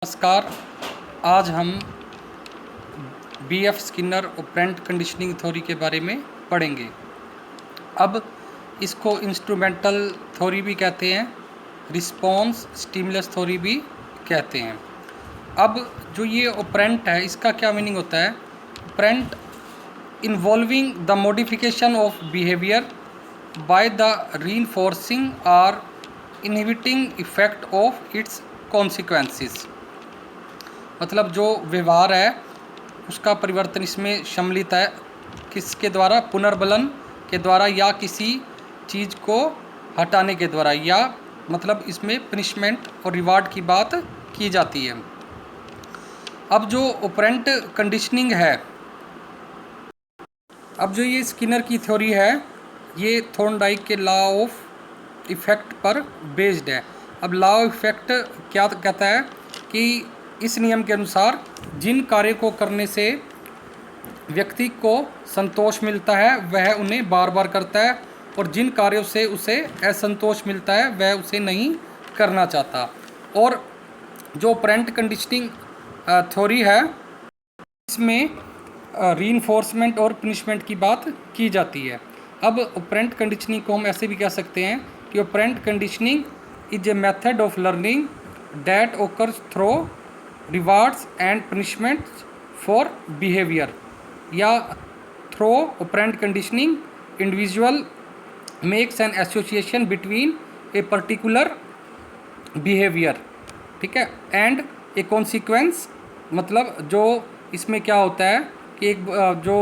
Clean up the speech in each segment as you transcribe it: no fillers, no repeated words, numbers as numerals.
नमस्कार। आज हम BF Skinner operant conditioning theory के बारे में पढ़ेंगे। अब इसको इंस्ट्रूमेंटल थ्योरी भी कहते हैं, रिस्पॉन्स स्टिमुलस थ्योरी भी कहते हैं। अब जो ये ऑपरेंट है, इसका क्या मीनिंग होता है? Operant involving the modification of behaviour by the reinforcing और inhibiting effect of its consequences. मतलब जो व्यवहार है उसका परिवर्तन इसमें सम्मिलित है। किसके द्वारा? पुनर्बलन के द्वारा या किसी चीज़ को हटाने के द्वारा, या मतलब इसमें पनिशमेंट और रिवार्ड की बात की जाती है। अब जो ऑपरेंट कंडीशनिंग है, अब जो ये स्किनर की थ्योरी है, ये थॉर्नडाइक के लॉ ऑफ इफेक्ट पर बेस्ड है। अब लॉ ऑफ इफेक्ट क्या कहता है कि इस नियम के अनुसार जिन कार्य को करने से व्यक्ति को संतोष मिलता है वह उन्हें बार बार करता है, और जिन कार्यों से उसे असंतोष मिलता है वह उसे नहीं करना चाहता। और जो ऑपरेंट कंडीशनिंग थ्योरी है, इसमें रीइंफोर्समेंट और पनिशमेंट की बात की जाती है। अब ऑपरेंट कंडीशनिंग को हम ऐसे भी कह सकते हैं कि operant conditioning is a method of learning that occurs through rewards and punishments for behaviour, या through operant conditioning individual makes an association between a particular behaviour, ठीक है, एंड ए कॉन्सिक्वेंस। मतलब जो इसमें क्या होता है कि एक जो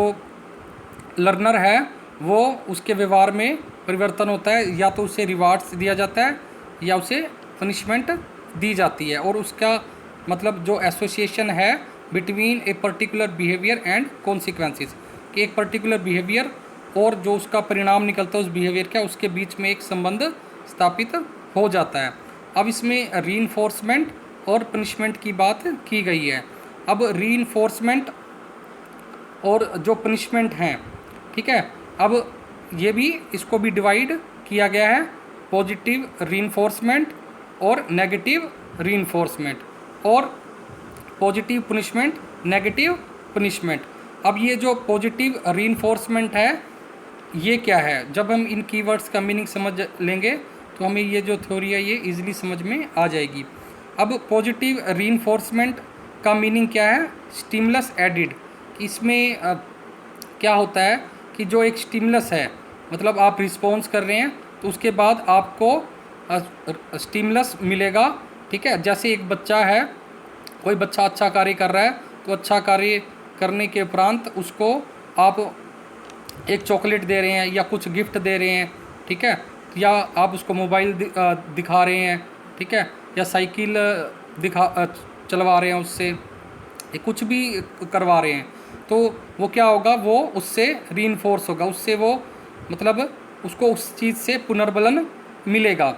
लर्नर है वो उसके व्यवहार में परिवर्तन होता है, या तो उसे रिवार्ड्स दिया जाता है या उसे पनिशमेंट दी जाती है, और उसका मतलब जो एसोसिएशन है between a particular behaviour and consequences, कि एक पर्टिकुलर बिहेवियर और जो उसका परिणाम निकलता है उस बिहेवियर का, उसके बीच में एक संबंध स्थापित हो जाता है। अब इसमें रीइंफोर्समेंट और पनिशमेंट की बात की गई है। अब रीइंफोर्समेंट और जो पनिशमेंट हैं, ठीक है, अब ये भी इसको भी डिवाइड किया गया है, पॉजिटिव रीइंफोर्समेंट और नेगेटिव रीइंफोर्समेंट, और पॉजिटिव पनिशमेंट, नेगेटिव पनिशमेंट। अब ये जो पॉजिटिव रीइंफोर्समेंट है ये क्या है? जब हम इन कीवर्ड्स का मीनिंग समझ लेंगे तो हमें ये जो थ्योरी है ये इजीली समझ में आ जाएगी। अब पॉजिटिव रीइंफोर्समेंट का मीनिंग क्या है? Stimulus added. इसमें क्या होता है कि जो एक स्टिमुलस है, मतलब आप रिस्पॉन्स कर रहे हैं तो उसके बाद आपको स्टिमुलस मिलेगा, ठीक है। जैसे एक बच्चा है, कोई बच्चा अच्छा कार्य कर रहा है तो अच्छा कार्य करने के उपरांत उसको आप एक चॉकलेट दे रहे हैं या कुछ गिफ्ट दे रहे हैं, ठीक है, या आप उसको मोबाइल दिखा रहे हैं, ठीक है, या साइकिल चलवा रहे हैं उससे, ये कुछ भी करवा रहे हैं, तो वो क्या होगा, वो उससे रीइंफोर्स होगा, उससे वो मतलब उसको उस चीज़ से पुनर्बलन मिलेगा,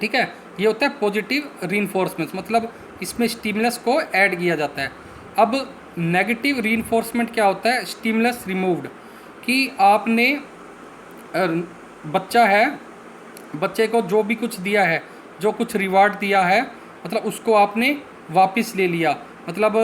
ठीक है। ये होता है पॉजिटिव रीइंफोर्समेंट, मतलब इसमें स्टिमुलस को ऐड किया जाता है। अब नेगेटिव रीइंफोर्समेंट क्या होता है? स्टिमुलस रिमूव्ड, कि आपने बच्चा है, बच्चे को जो भी कुछ दिया है, जो कुछ रिवार्ड दिया है, मतलब उसको आपने वापस ले लिया। मतलब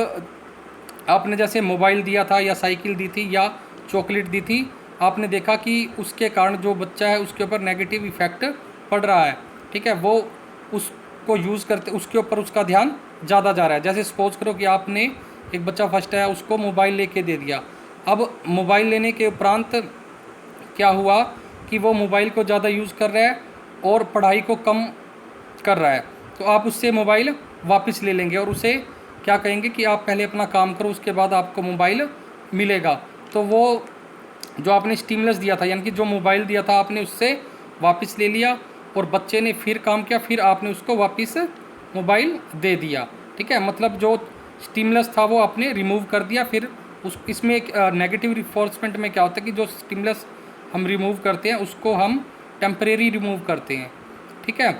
आपने जैसे मोबाइल दिया था या साइकिल दी थी या चॉकलेट दी थी, आपने देखा कि उसके कारण जो बच्चा है उसके ऊपर नेगेटिव इफेक्ट पड़ रहा है, ठीक है, वो उसको यूज़ करते उसके ऊपर उसका ध्यान ज़्यादा जा रहा है। जैसे सपोज करो कि आपने एक बच्चा फर्स्ट है उसको मोबाइल लेके दे दिया। अब मोबाइल लेने के उपरांत क्या हुआ कि वो मोबाइल को ज़्यादा यूज़ कर रहा है और पढ़ाई को कम कर रहा है, तो आप उससे मोबाइल वापस ले लेंगे और उसे क्या कहेंगे कि आप पहले अपना काम करो, उसके बाद आपको मोबाइल मिलेगा। तो वो जो आपने स्टिमुलस दिया था, यानी कि जो मोबाइल दिया था आपने उससे वापस ले लिया, और बच्चे ने फिर काम किया, फिर आपने उसको वापस मोबाइल दे दिया, ठीक है। मतलब जो स्टिमुलस था वो आपने रिमूव कर दिया। फिर इसमें एक नेगेटिव रिफोर्समेंट में क्या होता है कि जो स्टिमुलस हम रिमूव करते हैं उसको हम टेम्परेरी रिमूव करते हैं, ठीक है।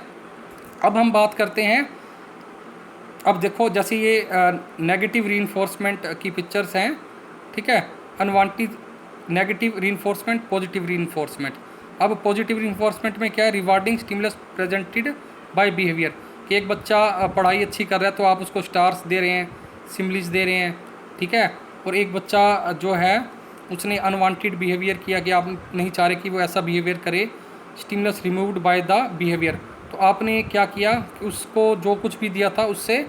अब हम बात करते हैं, अब देखो जैसे ये नेगेटिव रीइंफोर्समेंट की पिक्चर्स हैं, ठीक है, unwanted negative reinforcement, positive reinforcement. अब पॉजिटिव रीइंफोर्समेंट में क्या है? Rewarding stimulus presented by behaviour, कि एक बच्चा पढ़ाई अच्छी कर रहा है तो आप उसको स्टार्स दे रहे हैं, सिम्बलीज दे रहे हैं, ठीक है। और एक बच्चा जो है उसने अनवांटेड बिहेवियर किया कि आप नहीं चाह रहे कि वो ऐसा बिहेवियर करे, stimulus removed by the behaviour, तो आपने क्या किया कि उसको जो कुछ भी दिया था उससे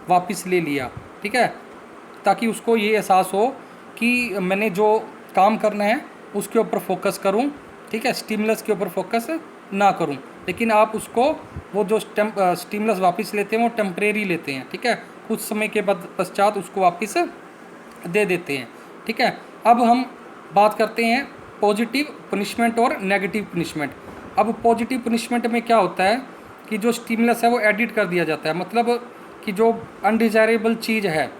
वापस ले लिया, ठीक है, ताकि उसको ये एहसास हो कि मैंने जो काम करना है उसके ऊपर फोकस करूं, ठीक है, स्टिमुलस के ऊपर फोकस ना करूं। लेकिन आप उसको वो जो स्टिमुलस वापस लेते हैं वो टेम्परेरी लेते हैं, ठीक है, कुछ समय के बाद पश्चात उसको वापस दे देते हैं, ठीक है। अब हम बात करते हैं पॉजिटिव पनिशमेंट और नेगेटिव पनिशमेंट। अब पॉजिटिव पनिशमेंट में क्या होता है कि जो स्टिमुलस है वो एडिट कर दिया जाता है, मतलब कि जो अनडिजायरेबल चीज़ है,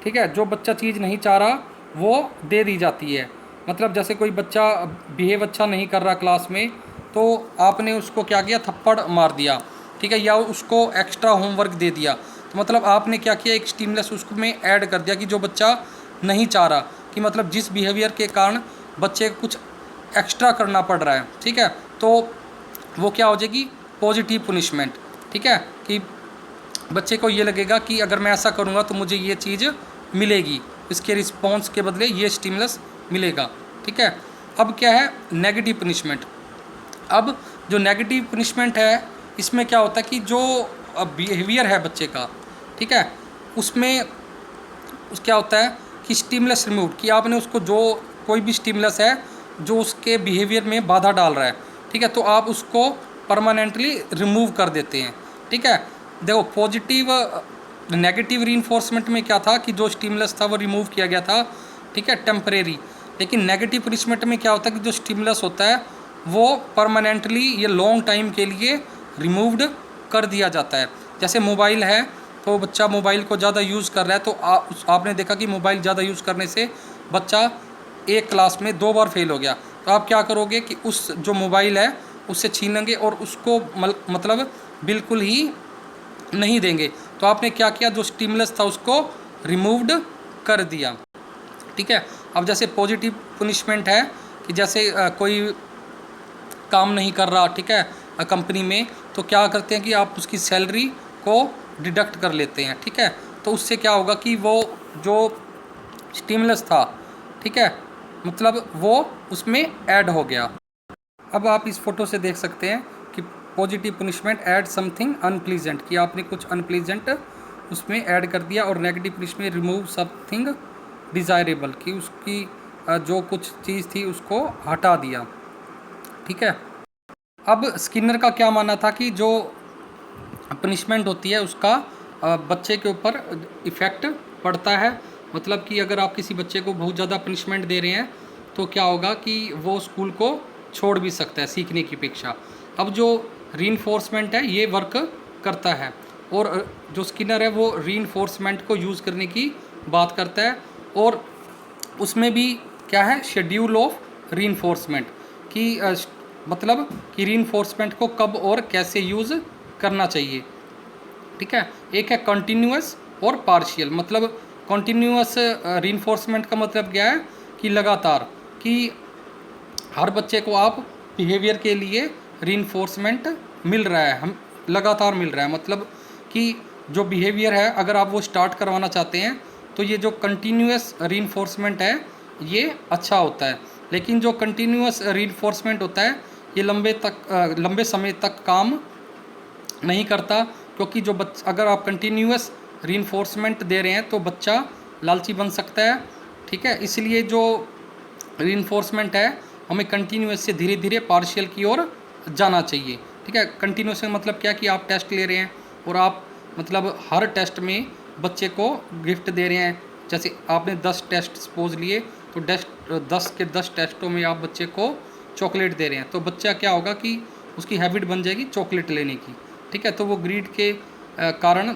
ठीक है, जो बच्चा चीज़ नहीं चाह रहा वो दे दी जाती है। मतलब जैसे कोई बच्चा बिहेव अच्छा नहीं कर रहा क्लास में, तो आपने उसको क्या किया, थप्पड़ मार दिया, ठीक है, या उसको एक्स्ट्रा होमवर्क दे दिया, तो मतलब आपने क्या किया, एक स्टिमुलस उसको में ऐड कर दिया कि जो बच्चा नहीं चाह रहा, कि मतलब जिस बिहेवियर के कारण बच्चे को कुछ एक्स्ट्रा करना पड़ रहा है, ठीक है, तो वो क्या हो जाएगी, पॉजिटिव पनिशमेंट, ठीक है, कि बच्चे को ये लगेगा कि अगर मैं ऐसा करूँगा तो मुझे ये चीज़ मिलेगी, इसके रिस्पॉन्स के बदले ये स्टिमुलस मिलेगा, ठीक है। अब क्या है नेगेटिव पनिशमेंट। अब जो नेगेटिव पनिशमेंट है इसमें क्या होता है कि जो बिहेवियर है बच्चे का, ठीक है, उसमें क्या होता है कि स्टिमुलस रिमूव, कि आपने उसको जो कोई भी स्टिमुलस है जो उसके बिहेवियर में बाधा डाल रहा है, ठीक है, तो आप उसको परमानेंटली रिमूव कर देते हैं, ठीक है। देखो पॉजिटिव नेगेटिव रीइंफोर्समेंट में क्या था कि जो स्टिमुलस था वो रिमूव किया गया था, ठीक है, टेम्परेरी। लेकिन नेगेटिव पनिशमेंट में क्या होता है कि जो स्टिमुलस होता है वो परमानेंटली ये लॉन्ग टाइम के लिए रिमूव्ड कर दिया जाता है। जैसे मोबाइल है, तो बच्चा मोबाइल को ज़्यादा यूज़ कर रहा है, तो आपने देखा कि मोबाइल ज़्यादा यूज़ करने से बच्चा एक क्लास में 2 बार फेल हो गया, तो आप क्या करोगे कि उस जो मोबाइल है उससे छीनेंगे और उसको मतलब बिल्कुल ही नहीं देंगे। तो आपने क्या किया, जो स्टिमुलस था उसको रिमूव्ड कर दिया, ठीक है। अब जैसे पॉजिटिव पनिशमेंट है कि जैसे कोई काम नहीं कर रहा, ठीक है, कंपनी में, तो क्या करते हैं कि आप उसकी सैलरी को डिडक्ट कर लेते हैं, ठीक है, तो उससे क्या होगा कि वो जो स्टिमुलस था, ठीक है, मतलब वो उसमें ऐड हो गया। अब आप इस फोटो से देख सकते हैं कि positive punishment add something unpleasant, कि आपने कुछ अनप्लीजेंट उसमें ऐड कर दिया, और negative punishment remove something desirable, कि उसकी जो कुछ चीज़ थी उसको हटा दिया, ठीक है। अब स्किनर का क्या मानना था कि जो पनिशमेंट होती है उसका बच्चे के ऊपर इफ़ेक्ट पड़ता है, मतलब कि अगर आप किसी बच्चे को बहुत ज़्यादा पनिशमेंट दे रहे हैं तो क्या होगा कि वो स्कूल को छोड़ भी सकता है सीखने की अपेक्षा। अब जो रीइंफोर्समेंट है ये वर्क करता है, और जो स्किनर है वो रीइंफोर्समेंट को यूज़ करने की बात करता है, और उसमें भी क्या है, शेड्यूल ऑफ रीइंफोर्समेंट, कि मतलब कि रीइंफोर्समेंट को कब और कैसे यूज़ करना चाहिए, ठीक है। एक है कंटिन्यूअस और पार्शियल। मतलब कंटिन्यूअस रीइंफोर्समेंट का मतलब क्या है कि लगातार, कि हर बच्चे को आप बिहेवियर के लिए रीइंफोर्समेंट मिल रहा है, हम लगातार मिल रहा है, मतलब कि जो बिहेवियर है अगर आप वो स्टार्ट करवाना चाहते हैं तो ये जो कंटिन्यूअस रीइंफोर्समेंट है ये अच्छा होता है। लेकिन जो कंटिन्यूअस रीइंफोर्समेंट होता है ये लंबे समय तक काम नहीं करता, क्योंकि जो अगर आप कंटिन्यूअस रीइंफोर्समेंट दे रहे हैं तो बच्चा लालची बन सकता है, ठीक है। इसलिए जो रीइंफोर्समेंट है हमें कंटिन्यूअस से धीरे धीरे पार्शियल की ओर जाना चाहिए, ठीक है। कंटिन्यूअस का मतलब क्या कि आप टेस्ट ले रहे हैं और आप मतलब हर टेस्ट में बच्चे को गिफ्ट दे रहे हैं। जैसे आपने 10 टेस्ट सपोज लिए, तो 10 के 10 टेस्टों में आप बच्चे को चॉकलेट दे रहे हैं, तो बच्चा क्या होगा कि उसकी हैबिट बन जाएगी चॉकलेट लेने की, ठीक है। तो वो ग्रीड के कारण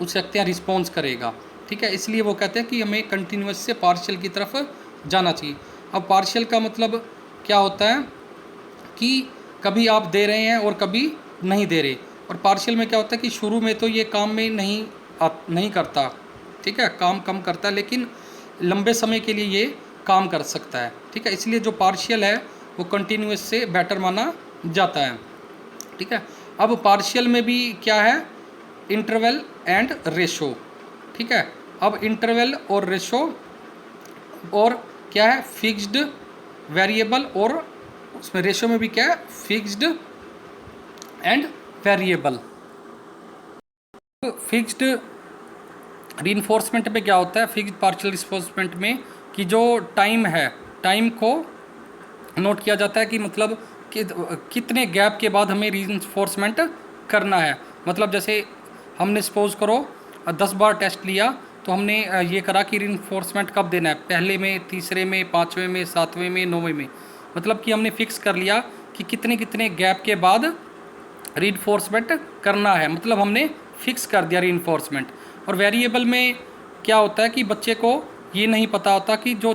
उस सकते हैं रिस्पॉन्स करेगा, ठीक है। इसलिए वो कहते हैं कि हमें कंटिन्यूअस से पार्शियल की तरफ जाना चाहिए। अब पार्शियल का मतलब क्या होता है कि कभी आप दे रहे हैं और कभी नहीं दे रहे, और पार्शियल में क्या होता है कि शुरू में तो ये काम में नहीं करता, ठीक है, काम कम करता है, लेकिन लंबे समय के लिए ये काम कर सकता है, ठीक है। इसलिए जो पार्शियल है वो कंटिन्यूअस से बेटर माना जाता है, ठीक है। अब पार्शियल में भी क्या है इंटरवल एंड रेशो। ठीक है, अब इंटरवल और रेशो और क्या है, फिक्स्ड वेरिएबल, और उसमें रेशो में भी क्या है, fixed and variable. Fixed reinforcement में क्या होता है, फिक्स्ड पार्शियल रीइंफोर्समेंट में कि जो टाइम है, टाइम को नोट किया जाता है कि मतलब कि कितने गैप के बाद हमें रीइंफोर्समेंट करना है। मतलब जैसे हमने सपोज करो 10 बार टेस्ट लिया, तो हमने ये करा कि रीइंफोर्समेंट कब देना है, पहले में, तीसरे में, पाँचवें में, सातवें में, नौवें में। मतलब कि हमने फिक्स कर लिया कि कितने कितने गैप के बाद रीइंफोर्समेंट करना है, मतलब हमने फिक्स कर दिया रीइंफोर्समेंट। और वेरिएबल में क्या होता है कि बच्चे को ये नहीं पता होता कि जो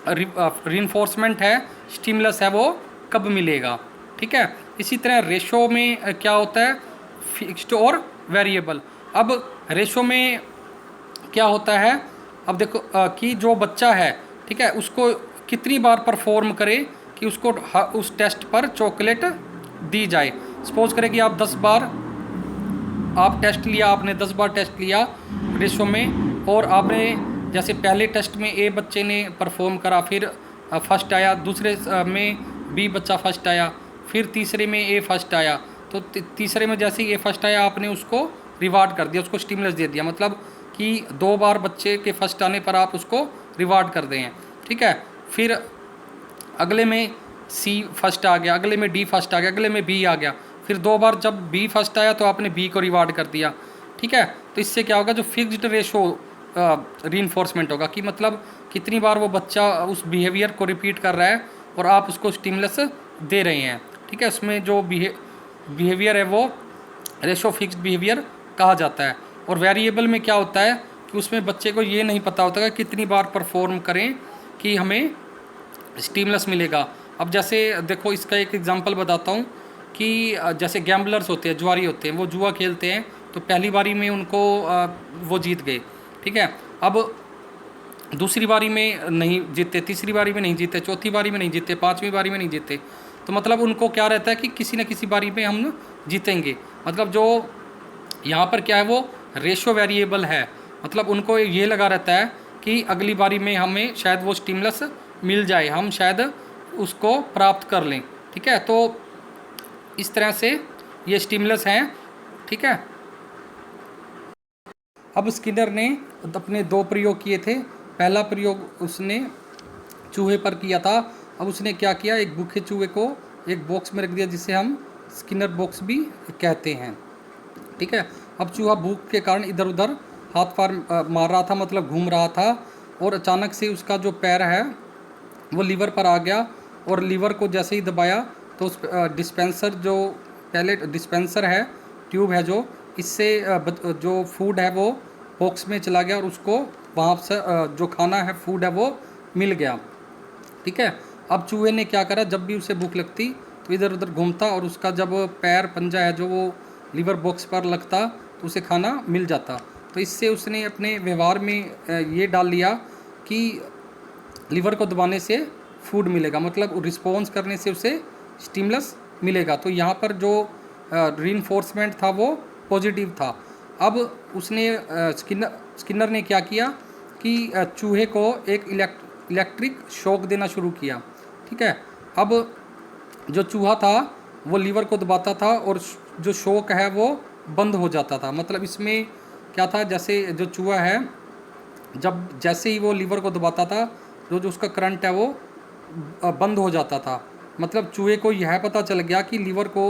रीइंफोर्समेंट है, स्टिमुलस है, वो कब मिलेगा। ठीक है, इसी तरह रेशो में क्या होता है, फिक्स्ड और वेरिएबल। अब रेशो में क्या होता है, अब देखो कि जो बच्चा है, ठीक है, उसको कितनी बार परफॉर्म करे कि उसको उस टेस्ट पर चॉकलेट दी जाए। सपोज करें कि आप 10 बार आप टेस्ट लिया, आपने 10 बार टेस्ट लिया रेशो में, और आपने जैसे पहले टेस्ट में ए बच्चे ने परफॉर्म करा, फिर फर्स्ट आया, दूसरे में बी बच्चा फर्स्ट आया, फिर तीसरे में ए फर्स्ट आया, तो तीसरे में जैसे ही ए फर्स्ट आया आपने उसको रिवार्ड कर दिया, उसको स्टिमुलस दे दिया। मतलब कि 2 बार बच्चे के फर्स्ट आने पर आप उसको रिवार्ड कर दें। ठीक है, फिर अगले में सी फर्स्ट आ गया, अगले में डी फर्स्ट आ गया, अगले में बी आ गया, फिर 2 बार जब बी फर्स्ट आया तो आपने बी को रिवार्ड कर दिया। ठीक है, तो इससे क्या होगा, जो फिक्स्ड रेशो रीइंफोर्समेंट होगा कि मतलब कितनी बार वो बच्चा उस बिहेवियर को रिपीट कर रहा है और आप उसको स्टिमुलस दे रहे हैं। ठीक है, उसमें जो बिहेवियर है वो रेशो फिक्स्ड बिहेवियर कहा जाता है। और वेरिएबल में क्या होता है कि उसमें बच्चे को ये नहीं पता होता कि कितनी बार परफॉर्म करें कि हमें स्टिमुलस मिलेगा। अब जैसे देखो, इसका एक एग्जांपल बताता हूँ कि जैसे गैम्बलर्स होते हैं, जुआरी होते हैं, वो जुआ खेलते हैं, तो पहली बारी में उनको वो जीत गए। ठीक है, अब दूसरी बारी में नहीं जीते, तीसरी बारी में नहीं जीते, चौथी बारी में नहीं जीते, पाँचवीं बारी में नहीं जीते, तो मतलब उनको क्या रहता है कि किसी न किसी बारी में हम जीतेंगे। मतलब जो यहाँ पर क्या है, वो रेशो वेरिएबल है, मतलब उनको ये लगा रहता है कि अगली बारी में हमें शायद वो स्टिमुलस मिल जाए, हम शायद उसको प्राप्त कर लें। ठीक है, तो इस तरह से ये स्टिमुलस हैं। ठीक है, अब स्किनर ने अपने 2 प्रयोग किए थे। पहला प्रयोग उसने चूहे पर किया था। अब उसने क्या किया, एक भूखे चूहे को एक बॉक्स में रख दिया, जिसे हम स्किनर बॉक्स भी कहते हैं। ठीक है, अब चूहा भूख के कारण इधर उधर हाथ पार मार रहा था, मतलब घूम रहा था, और अचानक से उसका जो पैर है वो लीवर पर आ गया, और लीवर को जैसे ही दबाया तो उस डिस्पेंसर, जो पहले डिस्पेंसर है, ट्यूब है, जो इससे जो फूड है वो बॉक्स में चला गया, और उसको वहाँ से जो खाना है, फूड है, वो मिल गया। ठीक है, अब चूहे ने क्या करा, जब भी उसे भूख लगती तो इधर उधर घूमता, और उसका जब पैर पंजा है जो वो लीवर बॉक्स पर लगता तो उसे खाना मिल जाता। तो इससे उसने अपने व्यवहार में ये डाल लिया कि लीवर को दबाने से फूड मिलेगा, मतलब रिस्पॉन्स करने से उसे स्टिमुलस मिलेगा। तो यहाँ पर जो रीइंफोर्समेंट था वो पॉजिटिव था। अब उसने स्किनर ने क्या किया कि चूहे को एक इलेक्ट्रिक शॉक देना शुरू किया। ठीक है, अब जो चूहा था वो लीवर को दबाता था और जो शॉक है वो बंद हो जाता था। मतलब इसमें क्या था, जैसे जो चूहा है, जब जैसे ही वो लीवर को दबाता था, जो उसका करंट है वो बंद हो जाता था। मतलब चूहे को यह पता चल गया कि लीवर को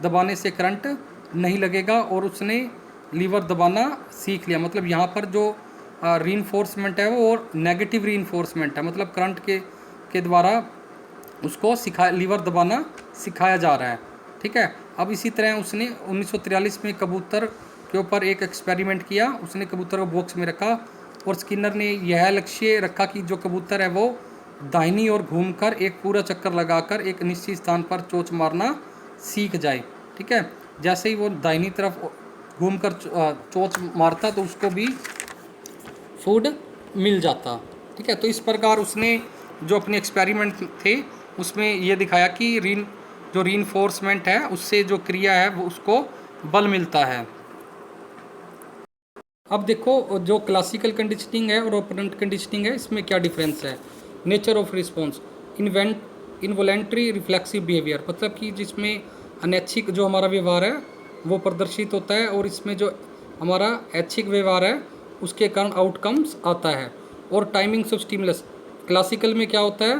दबाने से करंट नहीं लगेगा, और उसने लीवर दबाना सीख लिया। मतलब यहाँ पर जो रीइंफोर्समेंट है वो और नेगेटिव रीइंफोर्समेंट है, मतलब करंट के द्वारा उसको लीवर दबाना सिखाया जा रहा है। ठीक है, अब इसी तरह उसने 1943 में कबूतर के ऊपर एक एक्सपेरिमेंट किया। उसने कबूतर को बॉक्स में रखा, और स्किनर ने यह लक्ष्य रखा कि जो कबूतर है वो दाहिनी ओर घूमकर एक पूरा चक्कर लगाकर एक निश्चित स्थान पर चोंच मारना सीख जाए। ठीक है, जैसे ही वो दाहिनी तरफ घूमकर चोंच मारता तो उसको भी फूड मिल जाता। ठीक है, तो इस प्रकार उसने जो अपने एक्सपेरिमेंट थे उसमें ये दिखाया कि जो रीइंफोर्समेंट है उससे जो क्रिया है वो उसको बल मिलता है। अब देखो जो क्लासिकल कंडीशनिंग है और ऑपरेंट कंडीशनिंग है, इसमें क्या डिफरेंस है। Nature of response, involuntary reflexive behaviour, मतलब कि जिसमें अनैच्छिक जो हमारा व्यवहार है वो प्रदर्शित होता है, और इसमें जो हमारा ऐच्छिक व्यवहार है उसके कारण आउटकम्स आता है। और टाइमिंग्स ऑफ स्टिमुलस, क्लासिकल में क्या होता है,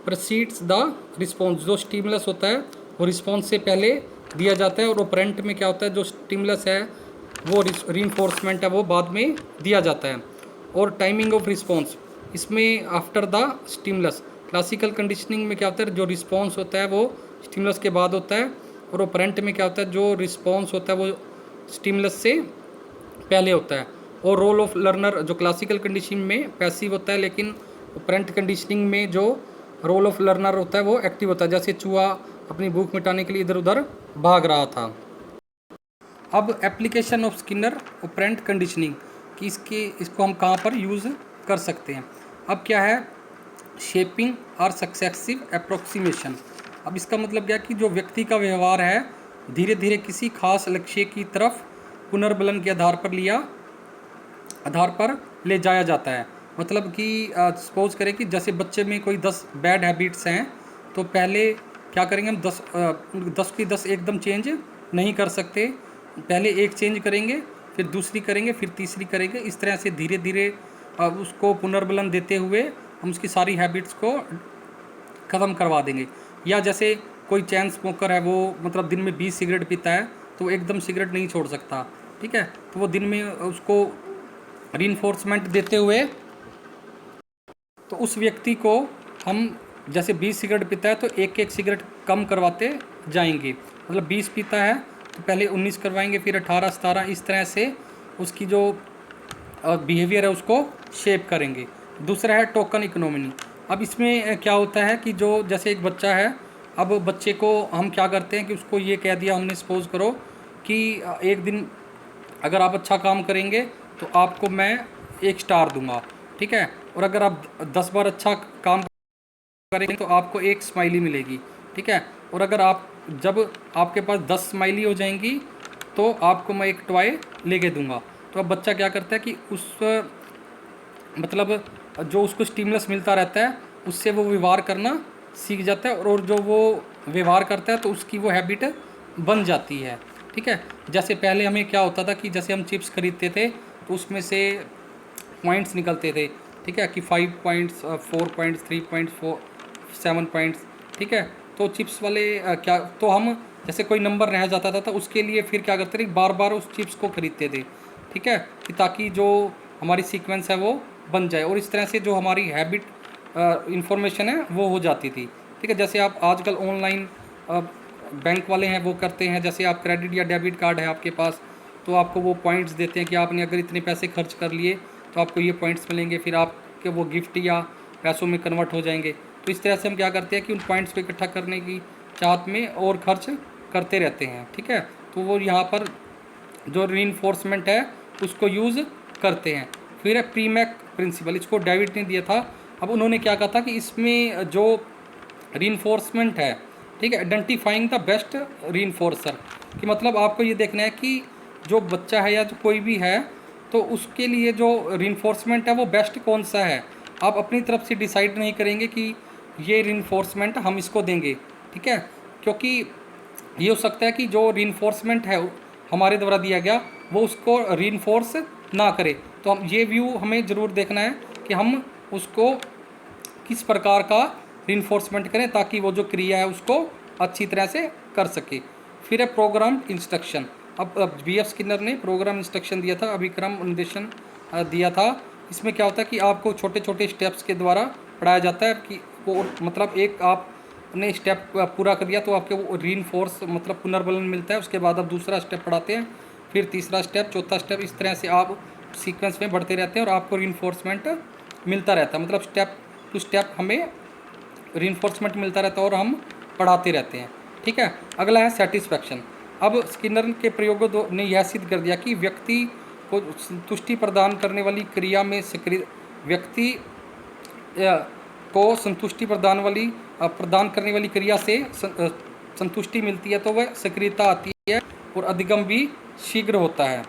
प्रेसीड्स द रिस्पॉन्स, जो स्टिमुलस होता है वो रिस्पॉन्स से पहले दिया जाता है, और ऑपरेंट में क्या होता है, जो स्टिमुलस है वो रीइंफोर्समेंट है वो बाद में दिया जाता है। और टाइमिंग ऑफ रिस्पॉन्स, इसमें after the stimulus, classical conditioning में क्या होता है, जो रिस्पॉन्स होता है वो स्टिमुलस के बाद होता है, और ऑपरेंट में क्या होता है, जो रिस्पॉन्स होता है वो स्टिमुलस से पहले होता है। और रोल ऑफ लर्नर, जो क्लासिकल कंडीशनिंग में पैसिव होता है, लेकिन ऑपरेंट कंडीशनिंग में जो रोल ऑफ लर्नर होता है वो एक्टिव होता है, जैसे चूहा अपनी भूख मिटाने के लिए इधर उधर भाग रहा था। अब application of Skinner operant conditioning कि इसको हम कहाँ पर यूज़ कर सकते हैं। अब क्या है, शेपिंग और सक्सेसिव अप्रोक्सीमेशन। अब इसका मतलब क्या है कि जो व्यक्ति का व्यवहार है धीरे धीरे किसी खास लक्ष्य की तरफ पुनर्बलन के आधार पर ले जाया जाता है। मतलब कि सपोज करें कि जैसे बच्चे में कोई 10 बैड हैबिट्स हैं, तो पहले क्या करेंगे हम, 10 की 10 एकदम चेंज नहीं कर सकते। पहले एक चेंज करेंगे, फिर दूसरी करेंगे, फिर तीसरी करेंगे। इस तरह से धीरे धीरे उसको पुनर्बलन देते हुए हम उसकी सारी हैबिट्स को ख़त्म करवा देंगे। या जैसे कोई चैन स्मोकर है, वो मतलब दिन में 20 सिगरेट पीता है, तो एकदम सिगरेट नहीं छोड़ सकता, ठीक है। तो वो दिन में उसको रीइंफोर्समेंट देते हुए, तो उस व्यक्ति को हम जैसे 20 सिगरेट पीता है तो एक एक सिगरेट कम करवाते जाएंगे। मतलब 20 पीता है तो पहले 19 करवाएंगे, फिर 18, 17, इस तरह से उसकी जो बिहेवियर है उसको शेप करेंगे। दूसरा है टोकन इकोनॉमी। अब इसमें क्या होता है कि जो जैसे एक बच्चा है, अब बच्चे को हम क्या करते हैं कि उसको ये कह दिया हमने, सपोज करो कि एक दिन अगर आप अच्छा काम करेंगे तो आपको मैं 1 स्टार दूंगा, ठीक है। और अगर आप 10 बार अच्छा काम करेंगे तो आपको 1 स्माइली मिलेगी, ठीक है। और अगर आप जब आपके पास 10 स्माइली हो जाएंगी तो आपको मैं 1 टॉय लेके दूंगा। तो अब बच्चा क्या करता है कि उस मतलब जो उसको स्टिमुलस मिलता रहता है उससे वो व्यवहार करना सीख जाता है, और जो वो व्यवहार करता है तो उसकी वो हैबिट बन जाती है, ठीक है। जैसे पहले हमें क्या होता था कि जैसे हम चिप्स खरीदते थे तो उसमें से पॉइंट्स निकलते थे, ठीक है, कि 5 पॉइंट्स, 4 पॉइंट्स, 3 पॉइंट्स, 7 पॉइंट्स, ठीक है। तो चिप्स वाले क्या, तो हम जैसे कोई नंबर रह जाता था तो उसके लिए फिर क्या करते थे, बार बार उस चिप्स को खरीदते थे, ठीक है, कि ताकि जो हमारी सीक्वेंस है वो बन जाए। और इस तरह से जो हमारी हैबिट इंफॉर्मेशन है वो हो जाती थी, ठीक है। जैसे आप आजकल ऑनलाइन बैंक वाले हैं वो करते हैं, जैसे आप क्रेडिट या डेबिट कार्ड है आपके पास, तो आपको वो पॉइंट्स देते हैं कि आपने अगर इतने पैसे खर्च कर लिए तो आपको ये पॉइंट्स मिलेंगे, फिर आपके वो गिफ्ट या पैसों में कन्वर्ट हो जाएंगे। तो इस तरह से हम क्या करते हैं कि उन पॉइंट्स को इकट्ठा करने की चाहत में और खर्च करते रहते हैं, ठीक है। तो वो यहाँ पर जो रीइंफोर्समेंट है उसको यूज़ करते हैं। फिर है प्रीमैक प्रिंसिपल, इसको डेविड ने दिया था। अब उन्होंने क्या कहा था कि इसमें जो रीइंफोर्समेंट है, ठीक है, आइडेंटिफाइंग द बेस्ट रीइंफोर्सर, कि मतलब आपको ये देखना है कि जो बच्चा है या जो कोई भी है तो उसके लिए जो रीइंफोर्समेंट है वो बेस्ट कौन सा है। आप अपनी तरफ से डिसाइड नहीं करेंगे कि ये रीइंफोर्समेंट हम इसको देंगे, ठीक है, क्योंकि ये हो सकता है कि जो रीइंफोर्समेंट है हमारे द्वारा दिया गया वो उसको रीइंफोर्स ना करे। तो हम ये व्यू हमें ज़रूर देखना है कि हम उसको किस प्रकार का रीइंफोर्समेंट करें ताकि वो जो क्रिया है उसको अच्छी तरह से कर सके। फिर है प्रोग्राम इंस्ट्रक्शन। अब बी.एफ. स्किनर ने प्रोग्राम इंस्ट्रक्शन दिया था, अभिक्रम निर्देशन दिया था। इसमें क्या होता है कि आपको छोटे छोटे स्टेप्स के द्वारा पढ़ाया जाता है कि वो मतलब एक आपने स्टेप पूरा कर दिया तो आपके वो रीइंफोर्स मतलब पुनर्बलन मिलता है, उसके बाद आप दूसरा स्टेप पढ़ाते हैं, फिर तीसरा स्टेप, चौथा स्टेप, इस तरह से आप सीक्वेंस में बढ़ते रहते हैं और आपको रीइंफोर्समेंट मिलता रहता है। मतलब स्टेप टू स्टेप हमें रीइंफोर्समेंट मिलता रहता है और हम पढ़ाते रहते हैं, ठीक है। अगला है सेटिस्फैक्शन। अब स्किनर के प्रयोगों ने यह सिद्ध कर दिया कि व्यक्ति को संतुष्टि प्रदान करने वाली क्रिया में व्यक्ति को संतुष्टि प्रदान करने वाली क्रिया से संतुष्टि मिलती है तो वह सक्रियता आती है और अधिगम भी शीघ्र होता है,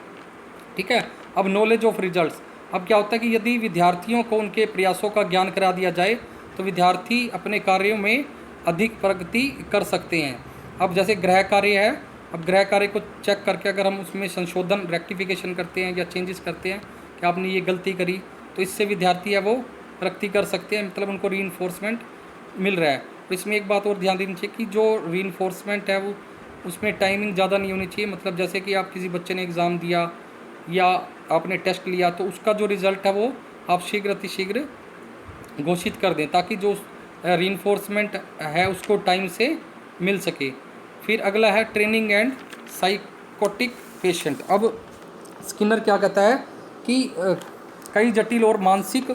ठीक है। अब नॉलेज ऑफ रिजल्ट्स, अब क्या होता है कि यदि विद्यार्थियों को उनके प्रयासों का ज्ञान करा दिया जाए तो विद्यार्थी अपने कार्यों में अधिक प्रगति कर सकते हैं। अब जैसे गृह कार्य है, अब गृह कार्य को चेक करके अगर हम उसमें संशोधन रेक्टिफिकेशन करते हैं या चेंजेस करते हैं कि आपने ये गलती करी, तो इससे विद्यार्थी है वो प्रगति कर सकते हैं, मतलब उनको रीइंफोर्समेंट मिल रहा है। तो इसमें एक बात और ध्यान देनी चाहिए कि जो रीइंफोर्समेंट है वो उसमें टाइमिंग ज़्यादा नहीं होनी चाहिए। मतलब जैसे कि आप किसी बच्चे ने एग्ज़ाम दिया या आपने टेस्ट लिया तो उसका जो रिज़ल्ट है वो आप शीघ्र अतिशीघ्र घोषित कर दें ताकि जो रीइंफोर्समेंट है उसको टाइम से मिल सके। फिर अगला है ट्रेनिंग एंड साइकोटिक पेशेंट। अब स्किनर क्या कहता है कि कई जटिल और मानसिक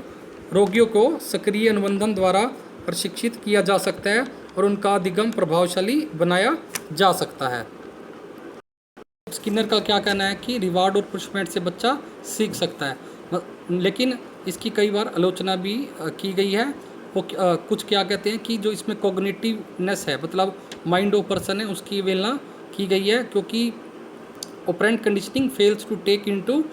रोगियों को सक्रिय अनुबंधन द्वारा प्रशिक्षित किया जा सकता है और उनका अधिगम प्रभावशाली बनाया जा सकता है। स्किनर का क्या कहना है कि रिवार्ड और पनिशमेंट से बच्चा सीख सकता है, लेकिन इसकी कई बार आलोचना भी की गई है। वो कुछ क्या कहते हैं कि जो इसमें कॉग्निटिवनेस है, मतलब माइंड ऑफ पर्सन है, उसकी अवहेलना की गई है क्योंकि operant conditioning fails to take into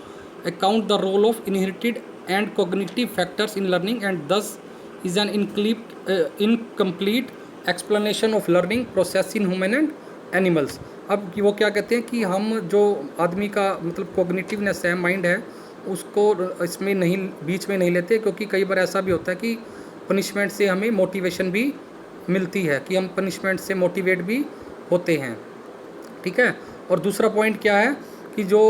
account the role of inherited and cognitive factors in learning and this is an incomplete explanation of learning process in human and animals. अब वो क्या कहते हैं कि हम जो आदमी का मतलब कॉग्निटिवनेस है, माइंड है, उसको इसमें नहीं बीच में नहीं लेते क्योंकि कई बार ऐसा भी होता है कि पनिशमेंट से हमें मोटिवेशन भी मिलती है, कि हम पनिशमेंट से मोटिवेट भी होते हैं। ठीक है। और दूसरा पॉइंट क्या है कि जो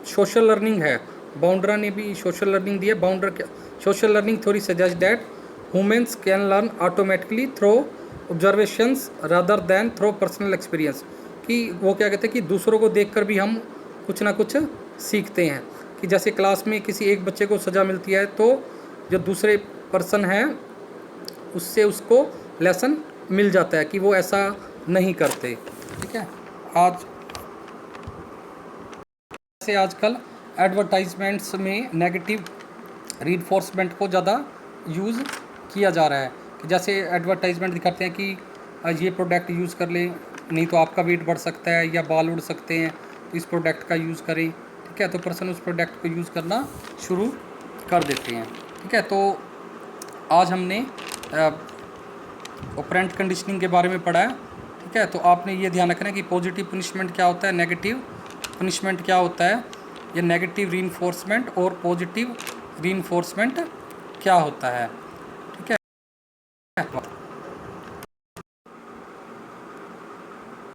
सोशल लर्निंग है, बाउंड्रा ने भी सोशल लर्निंग दी है। Bandura social learning theory suggest that humans can learn automatically through observations rather than through personal experience, कि वो क्या कहते हैं कि दूसरों को देखकर भी हम कुछ ना कुछ सीखते हैं। कि जैसे क्लास में किसी एक बच्चे को सज़ा मिलती है तो जो दूसरे पर्सन है उससे उसको लेसन मिल जाता है कि वो ऐसा नहीं करते। ठीक है। आज से आजकल एडवर्टाइजमेंट्स में नेगेटिव रीइंफोर्समेंट को ज़्यादा यूज़ किया जा रहा है। कि जैसे एडवर्टाइजमेंट दिखाते हैं कि ये प्रोडक्ट यूज़ कर लें, नहीं तो आपका वेट बढ़ सकता है या बाल उड़ सकते हैं, तो इस प्रोडक्ट का यूज़ करें। ठीक है। तो पर्सन उस प्रोडक्ट को यूज़ करना शुरू कर देते हैं। ठीक है। तो आज हमने ऑपरेंट कंडीशनिंग के बारे में पढ़ा है। ठीक है। तो आपने ये ध्यान रखना है कि पॉजिटिव पनिशमेंट क्या होता है, नेगेटिव पनिशमेंट क्या होता है, या नेगेटिव रीइंफोर्समेंट और पॉजिटिव रीइंफोर्समेंट क्या होता है। ठीक है।